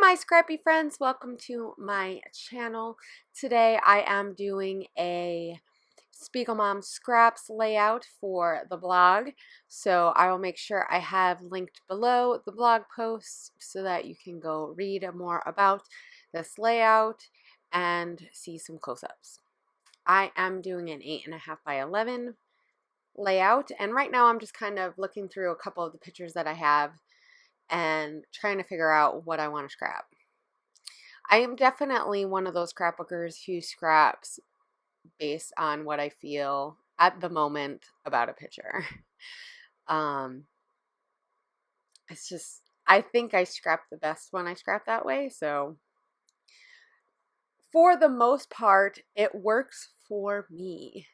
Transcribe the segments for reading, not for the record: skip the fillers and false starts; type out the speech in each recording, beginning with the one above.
my scrappy friends, welcome to my channel. Today I am doing a SpiegelMom scraps layout for the blog, so I will make sure I have linked below the blog post so that you can go read more about this layout and see some close-ups. I am doing an 8.5 by 11 layout, and right now I'm just kind of looking through a couple of the pictures that I have and trying to figure out what I want to scrap. I am definitely one of those scrapbookers who scraps based on what I feel at the moment about a picture. It's just, I think I scrap the best when I scrap that way. So for the most part, it works for me.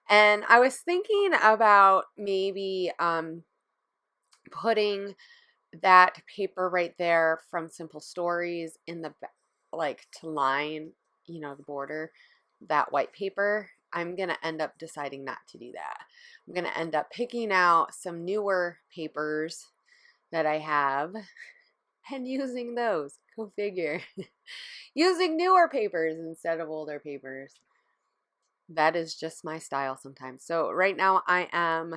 And I was thinking about maybe putting that paper right there from Simple Stories in the like to line, you know, the border, that white paper. I'm gonna end up deciding not to do that. I'm gonna end up picking out some newer papers that I have and using those. Go figure. Using newer papers instead of older papers. That is just my style sometimes. So right now I am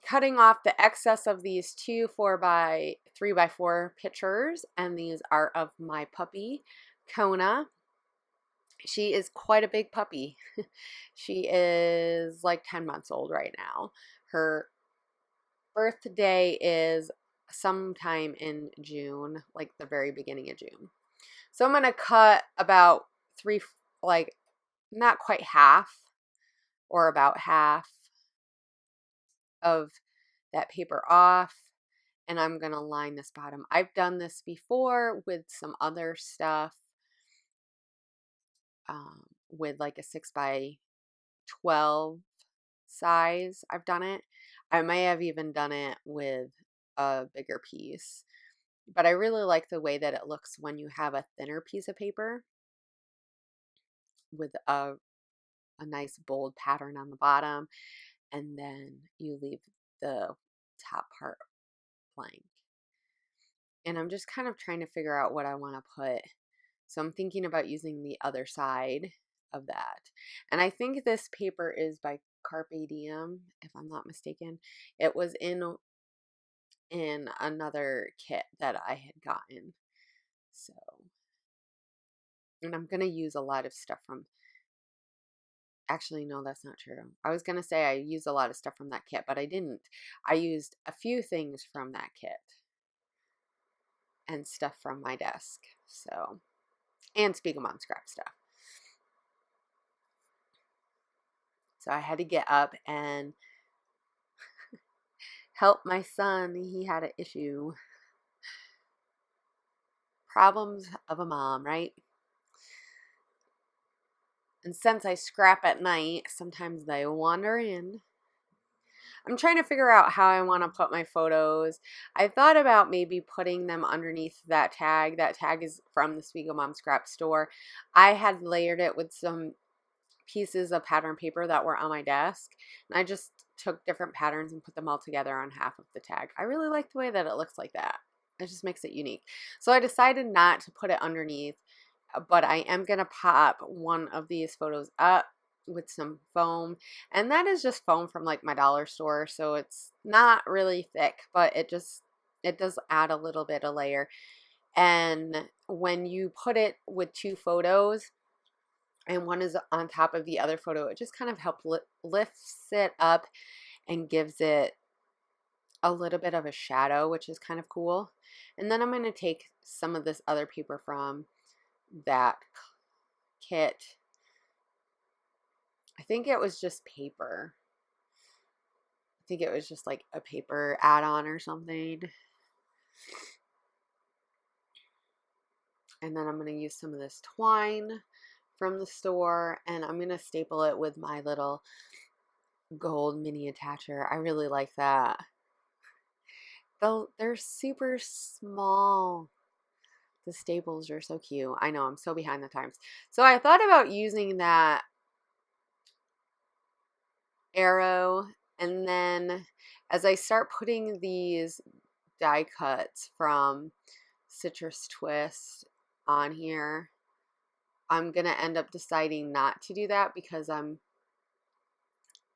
cutting off the excess of these two 3x4 pictures, and these are of my puppy Kona. She is quite a big puppy. She is like 10 months old right now. Her birthday is sometime in June, like the very beginning of June. So I'm gonna cut about like not quite half, or about half of that paper off, and I'm going to line this bottom. I've done this before with some other stuff, with like a 6x12 size. I've done it. I may have even done it with a bigger piece, but I really like the way that it looks when you have a thinner piece of paper with a nice bold pattern on the bottom, and then you leave the top part blank. And I'm just kind of trying to figure out what I want to put. So I'm thinking about using the other side of that. And I think this paper is by Carpe Diem, if I'm not mistaken. It was in another kit that I had gotten. So, and I'm going to use a lot of stuff from, actually, no, that's not true. I was going to say I used a lot of stuff from that kit, but I didn't. I used a few things from that kit and stuff from my desk. So, and SpiegelMom scrap stuff. So I had to get up and help my son. He had an issue. Problems of a mom, right? And since I scrap at night, sometimes they wander in. I'm trying to figure out how I want to put my photos. I thought about maybe putting them underneath that tag. That tag is from the SpiegelMom scrap store. I had layered it with some pieces of pattern paper that were on my desk, and I just took different patterns and put them all together on half of the tag. I really like the way that it looks like that. It just makes it unique. So I decided not to put it underneath, but I am going to pop one of these photos up with some foam, and that is just foam from like my dollar store, so it's not really thick, but it does add a little bit of layer. And when you put it with two photos and one is on top of the other photo, it just kind of lifts it up and gives it a little bit of a shadow, which is kind of cool. And then I'm going to take some of this other paper from that kit. I think it was just paper. I think it was just like a paper add-on or something. And then I'm going to use some of this twine from the store, and I'm going to staple it with my little gold mini attacher. I really like that. They're super small. The staples are so cute. I know, I'm so behind the times. So I thought about using that arrow, and then as I start putting these die cuts from citrus twist on here. I'm gonna end up deciding not to do that because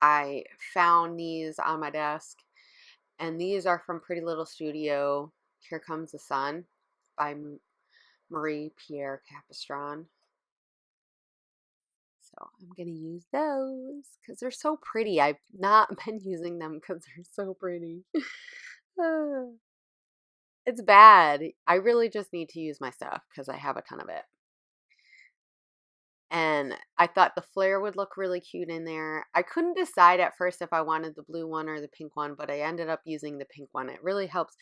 I found these on my desk, and these are from Pretty Little Studio. Here Comes the Sun by Marie Pierre Capistran. So I'm going to use those because they're so pretty. I've not been using them because they're so pretty. It's bad. I really just need to use my stuff because I have a ton of it. And I thought the flare would look really cute in there. I couldn't decide at first if I wanted the blue one or the pink one, but I ended up using the pink one. It really helps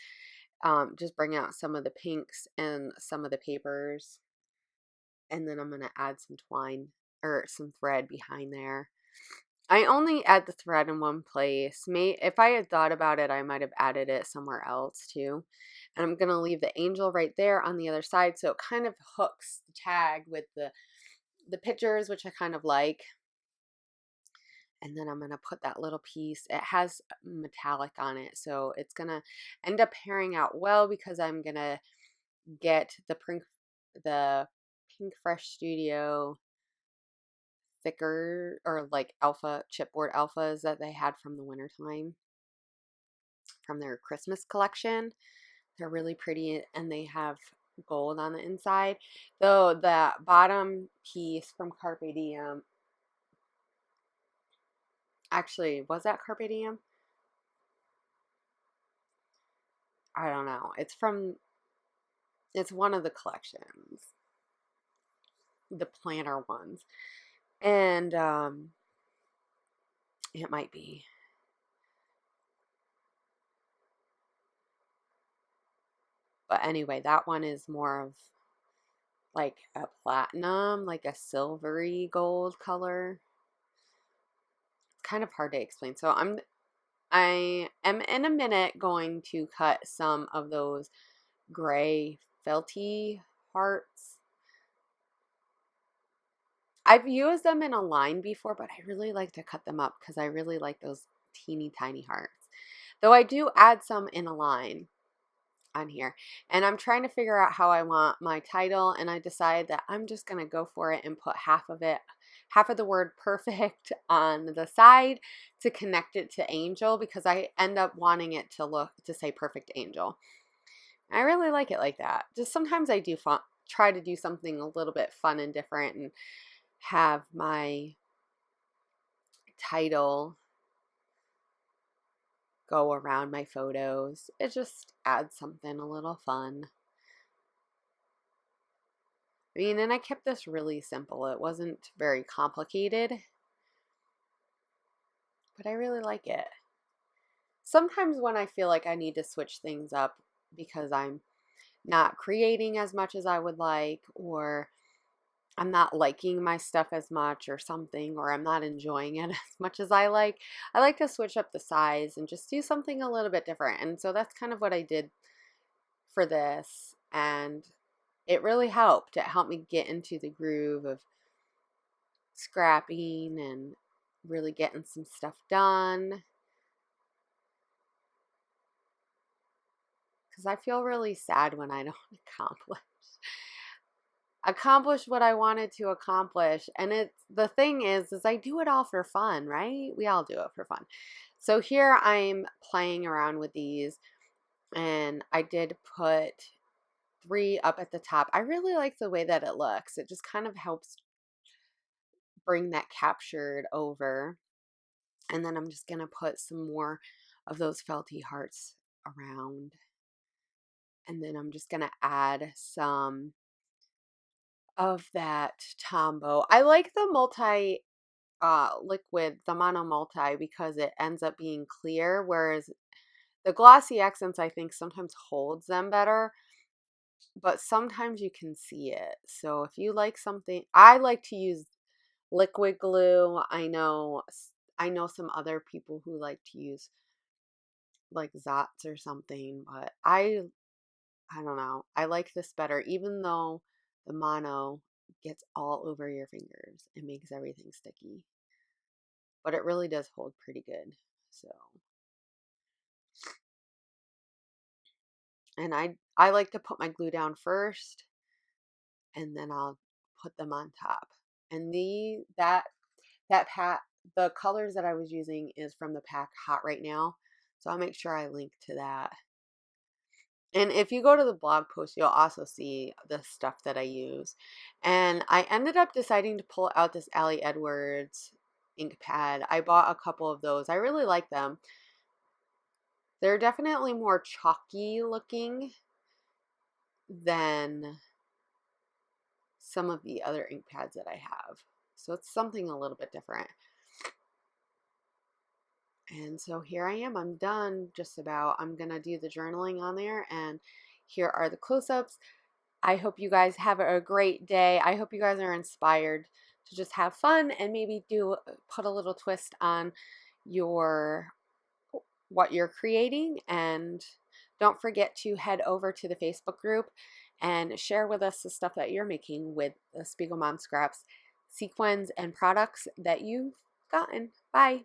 just bring out some of the pinks and some of the papers. And then I'm going to add some twine or some thread behind there. I only add the thread in one place. If I had thought about it, I might have added it somewhere else too. And I'm going to leave the angel right there on the other side, so it kind of hooks the tag with the pictures, which I kind of like. And then I'm going to put that little piece. It has metallic on it, so it's going to end up pairing out well because I'm going to get the Pink Fresh Studio thicker or like alpha chipboard alphas that they had from the wintertime from their Christmas collection. They're really pretty and they have gold on the inside. Though the bottom piece from Carpe Diem, actually, was that Carpe Diem? I don't know. It's one of the collections, the planner ones. And it might be. But anyway, that one is more of like a platinum, like a silvery gold color. It's kind of hard to explain. So I am in a minute going to cut some of those gray felty hearts. I've used them in a line before, but I really like to cut them up because I really like those teeny tiny hearts. Though I do add some in a line on here. And I'm trying to figure out how I want my title, and I decided that I'm just going to go for it and put half of the word perfect on the side to connect it to angel, because I end up wanting it to say perfect angel. I really like it like that. Just sometimes I do try to do something a little bit fun and different and have my title go around my photos. It just adds something a little fun. I mean, and I kept this really simple. It wasn't very complicated, but I really like it. Sometimes when I feel like I need to switch things up because I'm not creating as much as I would like, or I'm not liking my stuff as much or something, or I'm not enjoying it as much as I like to switch up the size and just do something a little bit different. And so that's kind of what I did for this, and it really helped. It helped me get into the groove of scrapping and really getting some stuff done, because I feel really sad when I don't accomplish what I wanted to accomplish. And the thing is I do it all for fun, right? We all do it for fun. So here I'm playing around with these, and I did put 3 up at the top. I really like the way that it looks. It just kind of helps bring that captured over. And then I'm just going to put some more of those felty hearts around. And then I'm just going to add some of that Tombow. I like the multi liquid, the mono multi, because it ends up being clear, whereas the glossy accents I think sometimes holds them better, but sometimes you can see it. So if you like something, I like to use liquid glue. I know some other people who like to use like Zots or something, but I don't know. I like this better, even though the mono gets all over your fingers. It makes everything sticky, but it really does hold pretty good. So And I like to put my glue down first, and then I'll put them on top. And that pack, the colors that I was using is from the pack Hot Right Now. So I'll make sure I link to that. And if you go to the blog post, you'll also see the stuff that I use. And I ended up deciding to pull out this Ali Edwards ink pad. I bought a couple of those. I really like them. They're definitely more chalky looking than some of the other ink pads that I have. So it's something a little bit different. And so here I am. I'm done just about. I'm going to do the journaling on there, and here are the close-ups. I hope you guys have a great day. I hope you guys are inspired to just have fun and maybe put a little twist on what you're creating. And don't forget to head over to the Facebook group and share with us the stuff that you're making with the SpiegelMom Scraps sequins and products that you've gotten. Bye.